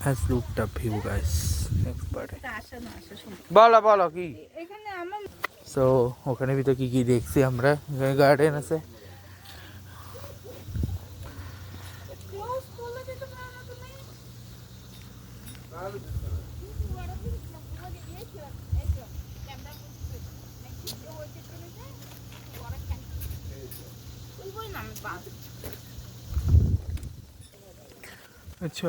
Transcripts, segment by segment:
has looked up view guys next part বলো বলো কি সো ওখানে ভিতরে কি কি দেখছি আমরা গার্ডেন আছে আচ্ছা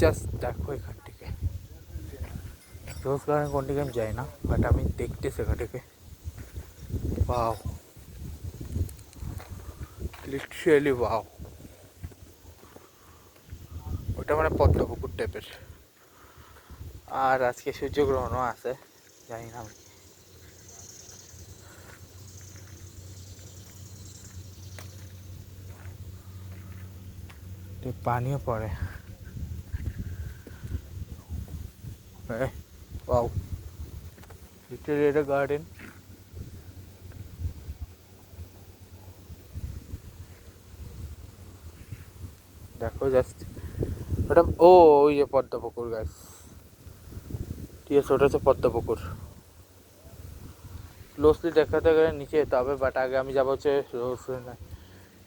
জাস্ট দেখো এখান থেকে রোজ গার্ডেন কোন দিকে আমি যাই না বাট আমি দেখতেছি এখান থেকে ওয়াও লিটারালি ওয়াও ওটা মানে পদ্মপুকুর টাইপের আর আজকে সূর্যগ্রহণও আছে জানি না আমি পানিও পড়ে ওয়াও লিটারালি এটা গার্ডেন দেখো জাস্ট ওটা ওই যে পদ্মপুকুর গাছ ঠিক আছে ওটা হচ্ছে পদ্মপুকুর ক্লোজলি দেখাতে গেলে নিচে যেতে হবে বাট আগে আমি যাবো হচ্ছে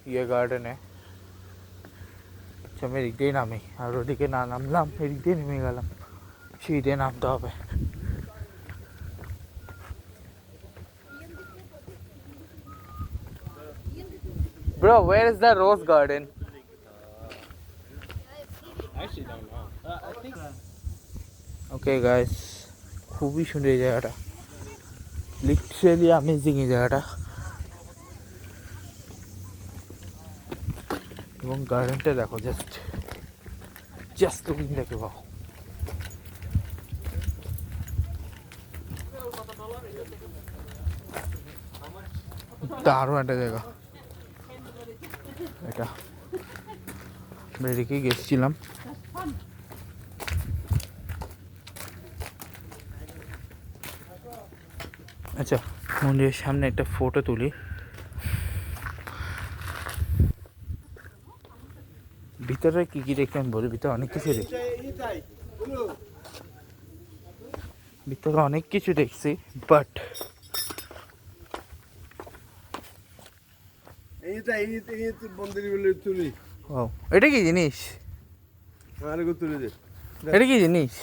ইয়ে গার্ডেনে আচ্ছা আমি এদিক দিয়েই নামি আর ওদিকে না নামলাম এদিক দিয়ে নেমে গেলাম সেই দিয়ে নামতে হবে Bro, where is the rose garden? I actually don't know. I think. Okay, guys. খুবই সুন্দর এই জায়গাটা লিটারালি অ্যামেজিং এই জায়গাটা এবং গার্ডেনটা দেখো জাস্ট লুকিং দেখে বাও দারুণ একটা জায়গা এটা আমরা এদিকেই গেছিলাম আচ্ছা মন্দিরের সামনে একটা ফটো তুলি ভিতরে কি কি দেখতে আমি বলি ভিতরে অনেক কিছু দেখি ভিতরে অনেক কিছু দেখছি বাট এটা কি জিনিস এটা কি জিনিস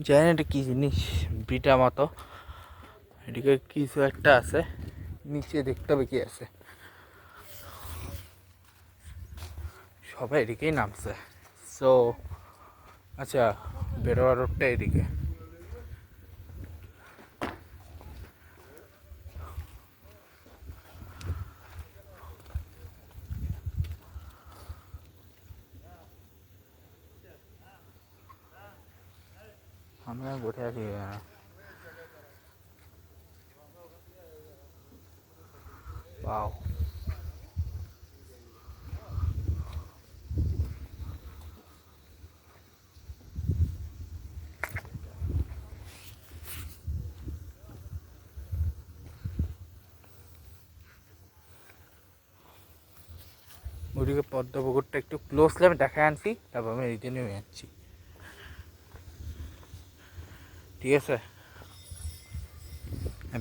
জানি না এটা কি জিনিস বিটা মতো এদিকে কিছু একটা আছে নিচে দেখতে হবে কি আছে সবাই এদিকেই নামছে সো আচ্ছা বেরোয়া রোডটা এদিকে আমরা বসে আছি ওয়াও ওদিকে পদ্মপুকুরটা একটু ক্লোজলি আমি দেখায় আনছি তারপর আমি এই নেমে যাচ্ছি ঠিক আছে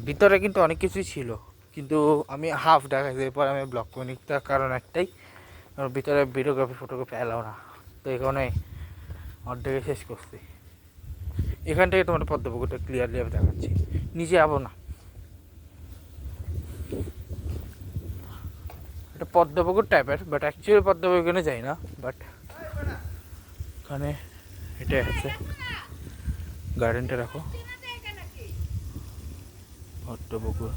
ভিতরে কিন্তু অনেক কিছুই ছিল কিন্তু আমি হাফ দেখাইছি এরপর আমি ব্লক করে নিই তার কারণ একটাই কারণ ভিতরে ভিডিওগ্রাফি ফটোগ্রাফি এলাও না তো এখানে অর্ধেকে শেষ করছি এখান থেকে তোমার পদ্মপুকুরটা ক্লিয়ারলি আমি দেখাচ্ছি নিচে যাবো না এটা পদ্মপুকুর টাইপের বাট অ্যাকচুয়ালি পদ্মপুকুরে যাই না বাট এখানে এটা আছে গার্ডেনটা রাখো পদ্মপুকুর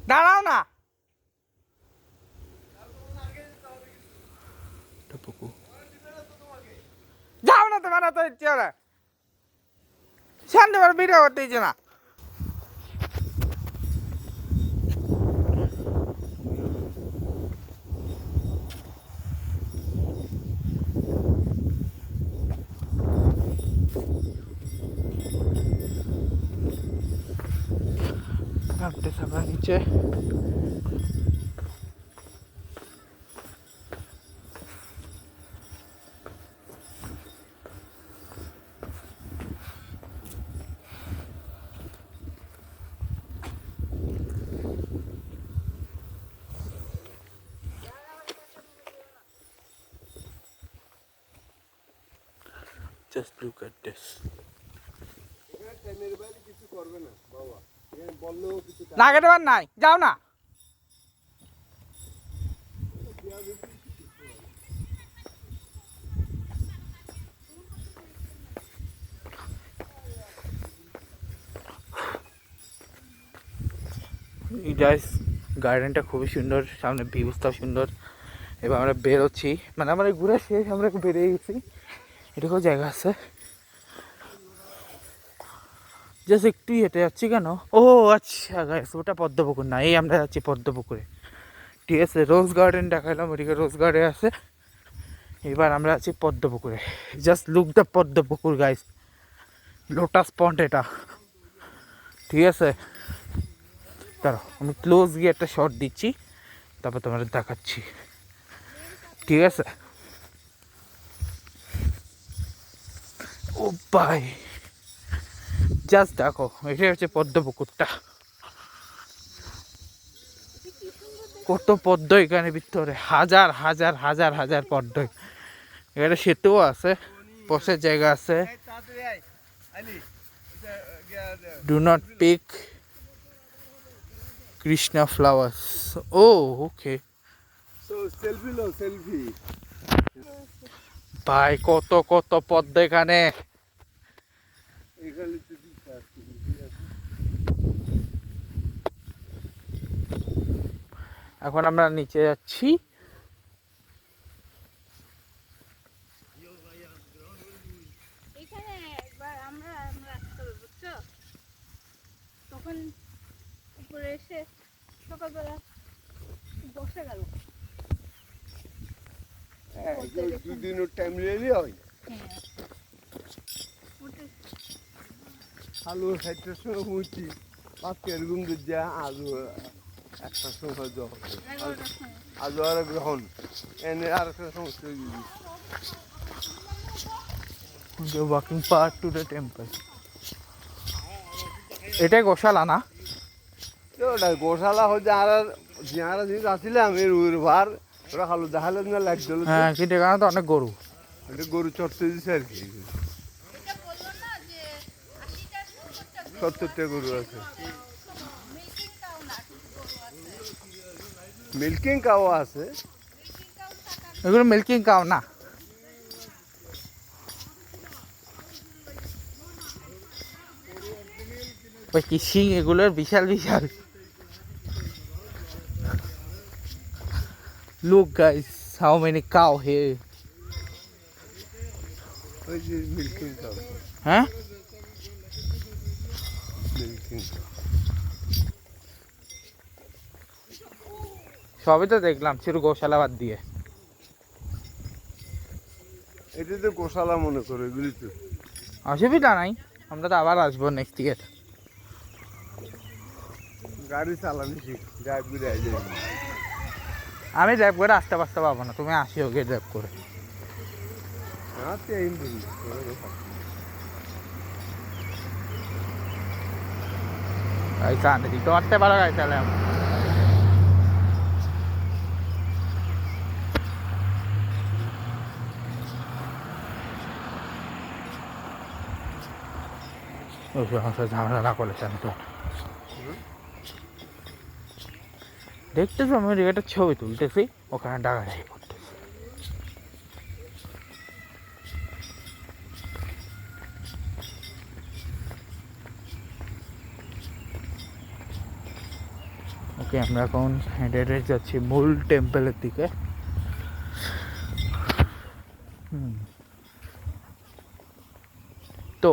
দাঁড়াও না পুকুর যাও না তোমার তো ইচ্ছে না সামনে আমার ভিডিও করতে দিচ্ছে না। নামতেছে আমরা নিচে। Just look at this. না কেটে বার নাই, যাও না। গাইস গার্ডেনটা খুবই সুন্দর, সামনে ভিউজটাও সুন্দর। এবার আমরা বেরোচ্ছি, মানে আমরা ঘুরে শেষ, আমরা বেরিয়ে গেছি। এটাকেও জায়গা আছে, জাস্ট একটু হেঁটে যাচ্ছি। কেন? ও আচ্ছা গাইস, ওটা পদ্মপুকুর না, এই আমরা যাচ্ছি পদ্মপুকুরে। ঠিক আছে, রোজ গার্ডেন দেখালাম, ওদিকে রোজ গার্ডেন আছে। এবার আমরা আছি পদ্মপুকুরে। Just look the Padmapukur guys, lotus pond এটা। ঠিক আছে, দাঁড়াও আমি ক্লোজ গিয়ে একটা শট দিচ্ছি, তারপর তোমাদের দেখাচ্ছি। ঠিক আছে, ও ভাই জাস্ট দেখো, এটাই হচ্ছে পদ্মপুকুরটা। কত পদ্ম এখানে ভিতরে, হাজার হাজার হাজার হাজার পদ্ম। এখানে সেতুও আছে, বসার জায়গা আছে। Do not pick Krishna flowers. ও ওকে ভাই, কত কত পদ্ম এখানে। এখন আমরা নিচে যাচ্ছি। এখানে একবার আমরা আসতে হবে, বুঝছো? তখন উপরে এসে সকালবেলা বসে গেল। দুদিনের টাইম নিলে হয়। আলু 60টার সময় পৌঁছি, আজকের ঘুম যা আলু 1টার সময় যাও, আলু আর গ্রহণ এনে আর একটা সমস্যা হয়ে গেছে। The walking path to the temple. এটাই গোশালা না? ওটা গোশালা হচ্ছে আর যারা জিনিস আসছিলাম এর ভার ওরা খালো দেখালে না লাগছিল। হ্যাঁ, কিন্তু এখানে তো অনেক গরু। এটা গরু চড়তে দিছে আর কি, 70টা গরু আছে। মিল্কিং কাও আছে, এগুলো মিল্কিং কাউ না। ওই কি সিং এগুলোর বিশাল বিশাল। Look guys, how many cow here. ওই যে মিল্কিং কাও। হ্যাঁ, মিল্কিং সবই তো দেখলাম, শুধু গোশালা বাদ দিয়ে। এটা তো গোশালা মনে করো, এগুলি তো অসুবিধা নাই, আমরা তো আবার আসবো নেক্সট ইয়ার। গাড়ি চালানি শিখ, ড্রাইভ করে আই যাই। আমি ড্রাইভ করে আসতে পারতে পারবো না, তুমি আসিও গিয়ে ড্রাইভ করে। আচ্ছা, এই দিন ऐसा नहीं तो आते बड़ा ऐसा ले ওই আমাদের ঝামেলা না করলে জানি তো। দেখতেছি আমি একটা ছবি তুলতেছি, ওখানে ডাকাডাকি করতেছি। ওকে, আমরা এখন হেঁটে হেঁটে যাচ্ছি মূল টেম্পলের দিকে। তো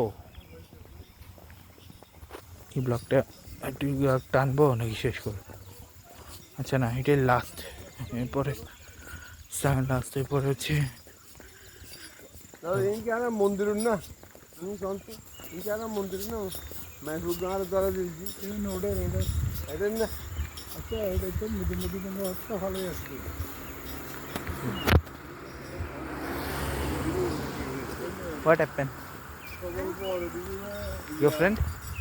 কি ব্লগটা একটু টানবো নাকি শেষ করবো? আচ্ছা না, এটাই লাস্ট, এরপরে সেকেন্ড লাস্ট, এরপরে হচ্ছে ইনকে আর মন্দির না তুমি জানতো ইনকে আর মন্দির না মেহবুব গাঁর দ্বারা দিয়েছি ওটা এটা না আচ্ছা এটা তো মুদি মুদি কোনো একটা ভালোই আসছে what happened? Your friend?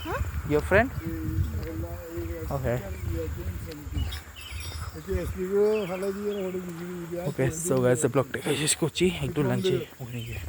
Huh? Your friend? Okay. Okay, so guys, the vlog শেষ করছি, একটু লাঞ্চে ওখানে গিয়ে।